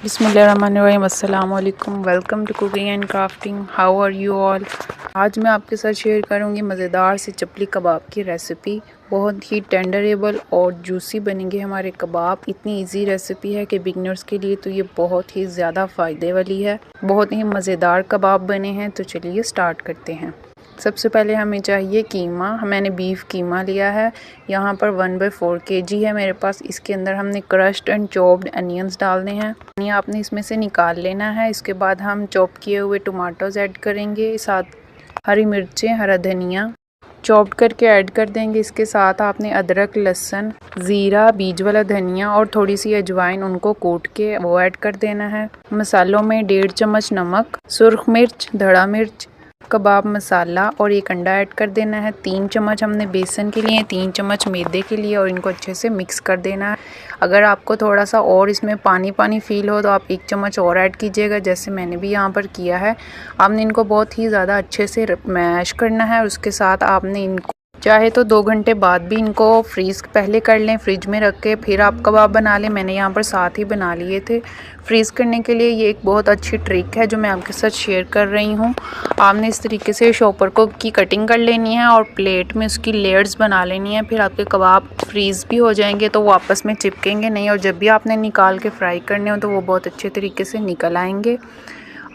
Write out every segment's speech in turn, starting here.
बिस्मिल्लाहिर्रहमानिर्रहीम। अस्सलाम वालेकुम। Welcome to cooking and crafting. How are you all. आज मैं आपके साथ शेयर करूंगी मज़ेदार से चपली कबाब की रेसिपी। बहुत ही टेंडरेबल और जूसी बनेंगे हमारे कबाब। इतनी इजी रेसिपी है कि बिगनर्स के लिए तो ये बहुत ही ज़्यादा फ़ायदे वाली है। बहुत ही मज़ेदार कबाब बने हैं। तो चलिए स्टार्ट करते हैं। सबसे पहले हमें चाहिए कीमा। मैंने बीफ कीमा लिया है। यहाँ पर 1/4 kg है मेरे पास। इसके अंदर हमने क्रश्ड एंड चॉप्ड अनियंस डालने हैं। ये आपने इसमें से निकाल लेना है। इसके बाद हम चॉप किए हुए टमाटोज ऐड करेंगे, साथ हरी मिर्चें, हरा धनिया चॉप्ड करके ऐड कर देंगे। इसके साथ आपने अदरक, लहसुन, ज़ीरा, बीज वाला धनिया और थोड़ी सी अजवाइन उनको कूट के वो ऐड कर देना है। मसालों में 1.5 चम्मच नमक, सुर्ख मिर्च, धड़ा मिर्च, कबाब मसाला और एक अंडा ऐड कर देना है। 3 चम्मच हमने बेसन के लिए, 3 चम्मच मैदे के लिए और इनको अच्छे से मिक्स कर देना है। अगर आपको थोड़ा सा और इसमें पानी पानी फील हो तो आप 1 चम्मच और ऐड कीजिएगा, जैसे मैंने भी यहाँ पर किया है। आपने इनको बहुत ही ज़्यादा अच्छे से मैश करना है। उसके साथ आपने इनको चाहे तो 2 घंटे बाद भी इनको फ्रीज़ पहले कर लें, फ्रिज में रख के फिर आप कबाब बना लें। मैंने यहाँ पर साथ ही बना लिए थे। फ्रीज़ करने के लिए ये एक बहुत अच्छी ट्रिक है जो मैं आपके साथ शेयर कर रही हूँ। आपने इस तरीके से शॉपर को की कटिंग कर लेनी है और प्लेट में उसकी लेयर्स बना लेनी है। फिर आपके कबाब फ्रीज़ भी हो जाएंगे तो वो आपस में चिपकेंगे नहीं और जब भी आपने निकाल के फ्राई करने हो तो वो बहुत अच्छे तरीके से निकल आएंगे।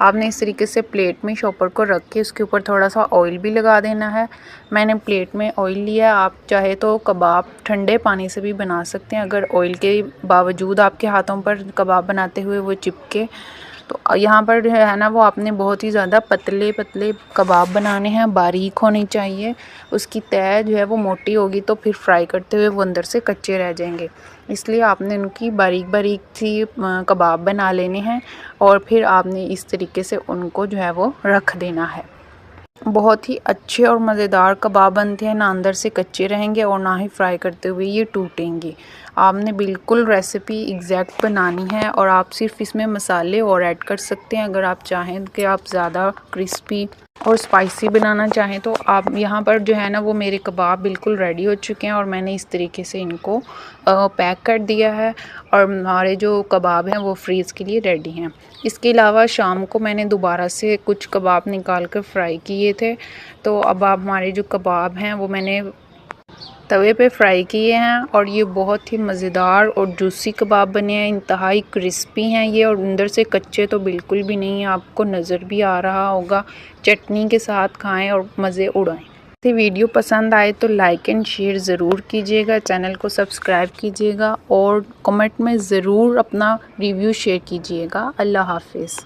आपने इस तरीके से प्लेट में शॉपर को रख के उसके ऊपर थोड़ा सा ऑयल भी लगा देना है। मैंने प्लेट में ऑयल लिया। आप चाहे तो कबाब ठंडे पानी से भी बना सकते हैं, अगर ऑयल के बावजूद आपके हाथों पर कबाब बनाते हुए वो चिपके। तो यहाँ पर जो है ना वो आपने बहुत ही ज़्यादा पतले पतले कबाब बनाने हैं, बारीक होनी चाहिए। उसकी तह जो है वो मोटी होगी तो फिर फ्राई करते हुए वो अंदर से कच्चे रह जाएंगे। इसलिए आपने उनकी बारीक बारीक सी कबाब बना लेने हैं और फिर आपने इस तरीके से उनको जो है वो रख देना है। बहुत ही अच्छे और मज़ेदार कबाब बनते हैं, ना अंदर से कच्चे रहेंगे और ना ही फ्राई करते हुए ये टूटेंगे। आपने बिल्कुल रेसिपी एग्जैक्ट बनानी है और आप सिर्फ इसमें मसाले और ऐड कर सकते हैं। अगर आप चाहें कि आप ज़्यादा क्रिस्पी और स्पाइसी बनाना चाहें तो आप यहाँ पर जो है ना वो मेरे कबाब बिल्कुल रेडी हो चुके हैं और मैंने इस तरीके से इनको पैक कर दिया है और हमारे जो कबाब हैं वो फ्रीज़ के लिए रेडी हैं। इसके अलावा शाम को मैंने दोबारा से कुछ कबाब निकाल कर फ्राई किए थे। तो अब आप हमारे जो कबाब हैं वो मैंने तवे पे फ्राई किए हैं और ये बहुत ही मज़ेदार और जूसी कबाब बने हैं। इंतहाई क्रिस्पी हैं ये और अंदर से कच्चे तो बिल्कुल भी नहीं है, आपको नज़र भी आ रहा होगा। चटनी के साथ खाएं और मज़े उड़ाएं। यदि वीडियो पसंद आए तो लाइक एंड शेयर ज़रूर कीजिएगा, चैनल को सब्सक्राइब कीजिएगा और कमेंट में ज़रूर अपना रिव्यू शेयर कीजिएगा। अल्लाह हाफिज़।